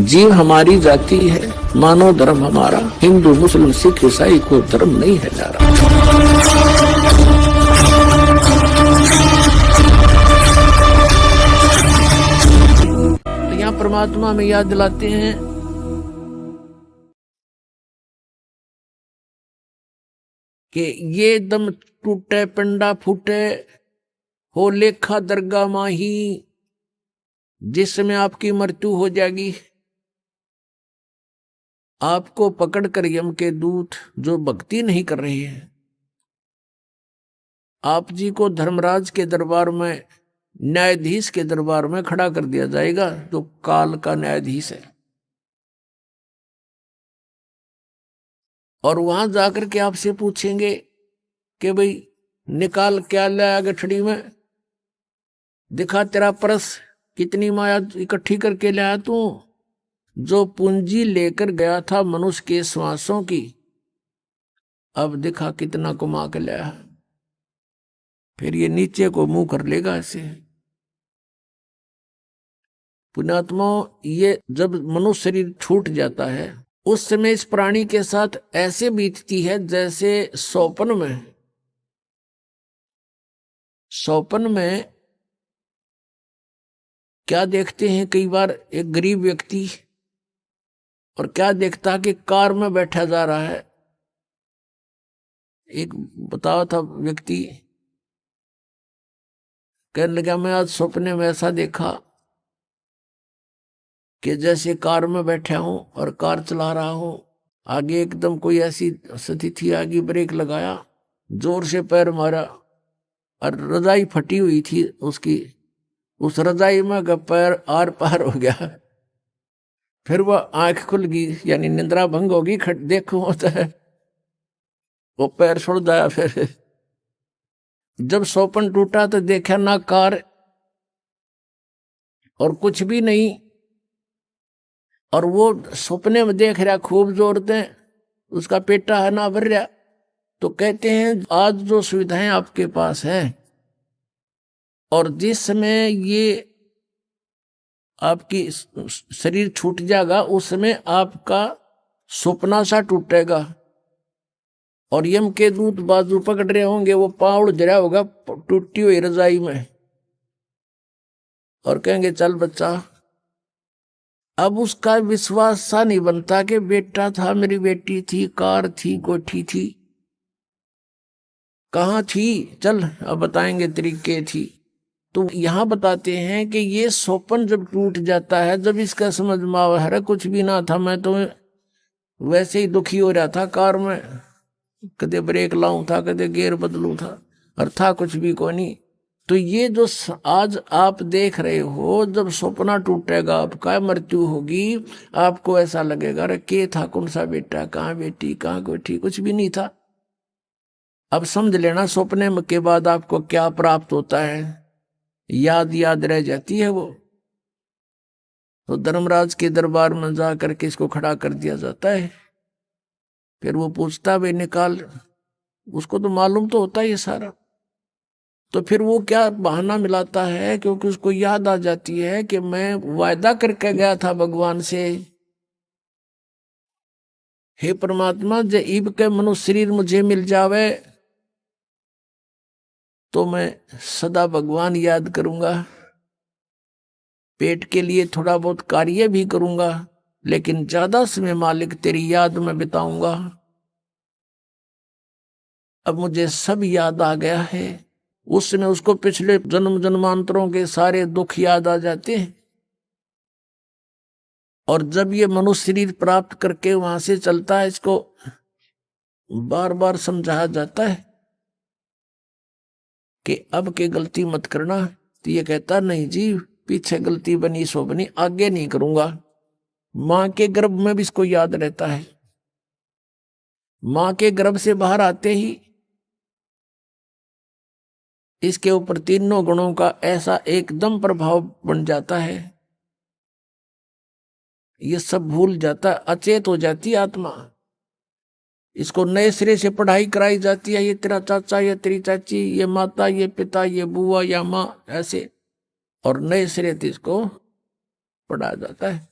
जीव हमारी जाति है, मानो धर्म हमारा, हिंदू मुस्लिम सिख ईसाई को धर्म नहीं है जा रहा। तो यहाँ परमात्मा में याद दिलाते हैं कि ये दम टूटे पिंडा फूटे हो लेखा दरगाह माही, जिसमें आपकी मृत्यु हो जाएगी। आपको पकड़कर यम के दूत जो भक्ति नहीं कर रहे हैं, आप जी को धर्मराज के दरबार में, न्यायाधीश के दरबार में खड़ा कर दिया जाएगा, जो काल का न्यायाधीश है। और वहां जाकर के आपसे पूछेंगे कि भाई निकाल क्या लाया गठड़ी में, दिखा तेरा परस, कितनी माया इकट्ठी करके लाया तू। जो पूंजी लेकर गया था मनुष्य के श्वासों की, अब दिखा कितना कमा के लाया। फिर ये नीचे को मुंह कर लेगा ऐसे। पुण्यात्मा, ये जब मनुष्य शरीर छूट जाता है उस समय इस प्राणी के साथ ऐसे बीतती है जैसे सौपन में क्या देखते हैं कई बार एक गरीब व्यक्ति, और क्या देखता कि कार में बैठा जा रहा है। एक बताया था व्यक्ति, कहने लगा मैं आज सपने में ऐसा देखा कि जैसे कार में बैठा हूं और कार चला रहा हूं, आगे एकदम कोई ऐसी स्थिति थी, आगे ब्रेक लगाया, जोर से पैर मारा और रजाई फटी हुई थी उसकी, उस रजाई में का पैर आर पार हो गया। फिर वह आंख खुल गई, यानी निंद्रा भंग होगी, देखो होता है वो पैर छोड़ जाया। फिर जब सौपन टूटा तो देखा ना कार और कुछ भी नहीं, और वो सपने में देख रहा खूब जोर से, उसका पेटा है ना भर रहा। तो कहते हैं आज जो सुविधाएं आपके पास है, और जिस समय ये आपकी शरीर छूट जाएगा उस समय आपका सपना सा टूटेगा, और यम के दूत बाजू पकड़ रहे होंगे, वो पाँव जरा होगा टूटी हुई रजाई में, और कहेंगे चल बच्चा। अब उसका विश्वास सा नहीं बनता कि बेटा था, मेरी बेटी थी, कार थी, कोठी थी, कहाँ थी, चल अब बताएंगे तरीके थी। तो यहाँ बताते हैं कि ये सौपन जब टूट जाता है, जब इसका समझ में आवा है कुछ भी ना था, मैं तो वैसे ही दुखी हो रहा था कार में, कदे ब्रेक लाऊं था, कदे गियर बदलूं था, और था कुछ भी को नहीं। तो ये जो आज आप देख रहे हो, जब सपना टूटेगा, आपका मृत्यु होगी, आपको ऐसा लगेगा अरे के था, कौन सा बेटा, कहाँ बेटी, कहाँ कोठी, कुछ भी नहीं था। अब समझ लेना सपने के बाद आपको क्या प्राप्त होता है, याद रह जाती है वो। तो धर्मराज के दरबार में जा करके इसको खड़ा कर दिया जाता है। फिर वो पूछता भाई निकाल, उसको तो मालूम तो होता है ये सारा। तो फिर वो क्या बहाना मिलाता है, क्योंकि उसको याद आ जाती है कि मैं वायदा करके गया था भगवान से, हे परमात्मा जब के मनुष्य शरीर मुझे मिल जावे तो मैं सदा भगवान याद करूंगा, पेट के लिए थोड़ा बहुत कार्य भी करूंगा, लेकिन ज्यादा समय मालिक तेरी याद में बिताऊंगा। अब मुझे सब याद आ गया है। उस समय उसको पिछले जन्म जन्मांतरों के सारे दुख याद आ जाते हैं, और जब ये मनुष्य शरीर प्राप्त करके वहां से चलता है, इसको बार बार समझाया जाता है कि अब के गलती मत करना। तो ये कहता नहीं जी, पीछे गलती बनी सो बनी, आगे नहीं करूंगा। मां के गर्भ में भी इसको याद रहता है। मां के गर्भ से बाहर आते ही इसके ऊपर तीनों गुणों का ऐसा एकदम प्रभाव बन जाता है, ये सब भूल जाता, अचेत हो जाती है आत्मा। इसको नए सिरे से पढ़ाई कराई जाती है, ये तेरा चाचा, ये तेरी चाची, ये माता, ये पिता, ये बुआ या माँ, ऐसे, और नए सिरे से इसको पढ़ाया जाता है।